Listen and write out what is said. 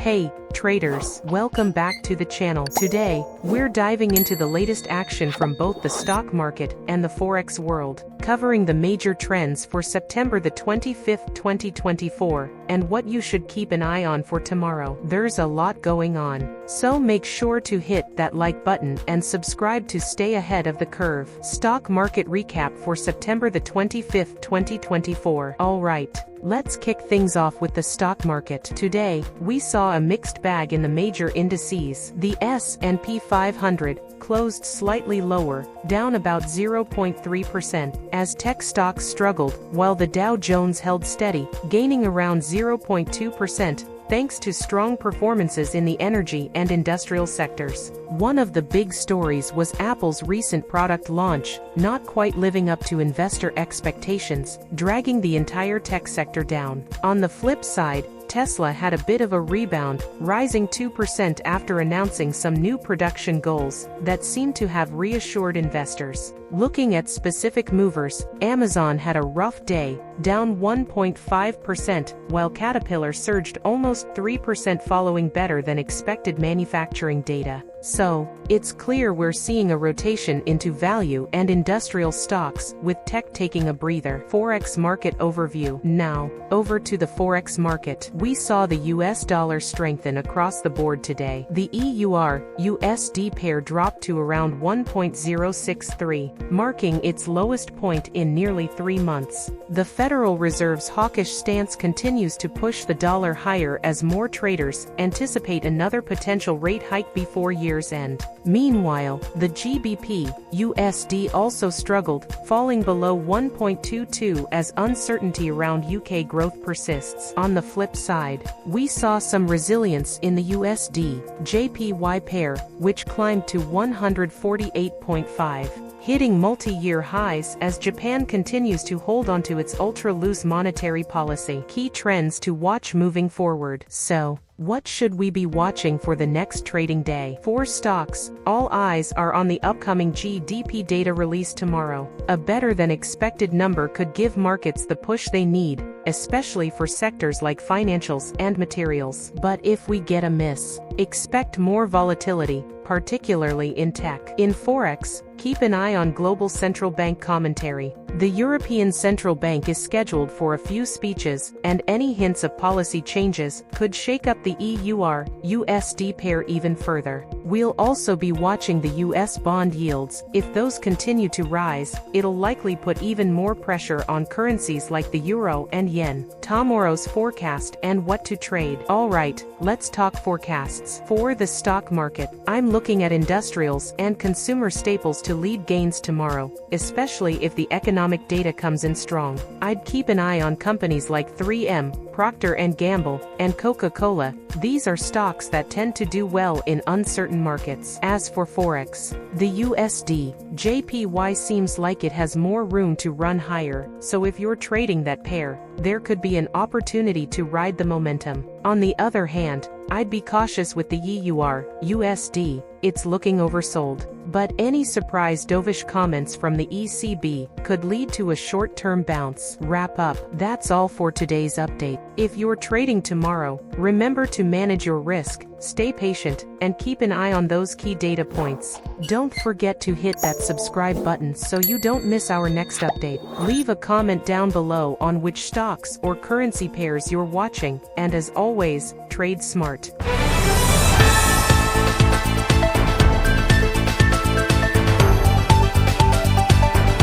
Hey, traders, welcome back to the channel. Today, we're diving into the latest action from both the stock market and the Forex world, covering the major trends for September the 25th, 2024, and what you should keep an eye on for tomorrow. There's a lot going on, so make sure to hit that like button and subscribe to stay ahead of the curve. Stock market recap for September the 25th, 2024. Alright. Let's kick things off with the stock market. Today, we saw a mixed bag in the major indices. The S&P 500 closed slightly lower, down about 0.3%, as tech stocks struggled, while the Dow Jones held steady, gaining around 0.2%. Thanks to strong performances in the energy and industrial sectors. One of the big stories was Apple's recent product launch, not quite living up to investor expectations, dragging the entire tech sector down. On the flip side, Tesla had a bit of a rebound, rising 2% after announcing some new production goals that seem to have reassured investors. Looking at specific movers, Amazon had a rough day, down 1.5%, while Caterpillar surged almost 3% following better than expected manufacturing data. So, it's clear we're seeing a rotation into value and industrial stocks, with tech taking a breather. Forex market overview. Now, over to the Forex market. We saw the US dollar strengthen across the board today. The EUR USD pair dropped to around 1.063, marking its lowest point in nearly 3 months. The Federal Reserve's hawkish stance continues to push the dollar higher as more traders anticipate another potential rate hike before year's end. Meanwhile, the GBP USD also struggled, falling below 1.22 as uncertainty around UK growth persists. On the flip side, we saw some resilience in the USD JPY pair, which climbed to 148.5. hitting multi-year highs as Japan continues to hold onto its ultra-loose monetary policy. Key trends to watch moving forward. So, what should we be watching for the next trading day? For stocks, all eyes are on the upcoming GDP data release tomorrow. A better-than-expected number could give markets the push they need, especially for sectors like financials and materials. But if we get a miss, expect more volatility, particularly in tech. In Forex, keep an eye on global central bank commentary. The European Central Bank is scheduled for a few speeches, and any hints of policy changes could shake up the EUR USD pair even further. We'll also be watching the US bond yields. If those continue to rise, it'll likely put even more pressure on currencies like the euro and yen. Tomorrow's forecast and what to trade. Alright, let's talk forecasts. For the stock market, I'm looking at industrials and consumer staples to lead gains tomorrow, especially if the economic data comes in strong. I'd keep an eye on companies like 3M, Procter & Gamble, and Coca-Cola. These are stocks that tend to do well in uncertain markets. As for Forex, the USD JPY seems like it has more room to run higher, so if you're trading that pair, there could be an opportunity to ride the momentum. On the other hand, I'd be cautious with the EUR USD, it's looking oversold. But any surprise dovish comments from the ECB could lead to a short-term bounce. Wrap up. That's all for today's update. If you're trading tomorrow, remember to manage your risk, stay patient, and keep an eye on those key data points. Don't forget to hit that subscribe button so you don't miss our next update. Leave a comment down below on which stocks or currency pairs you're watching, and as always, trade smart.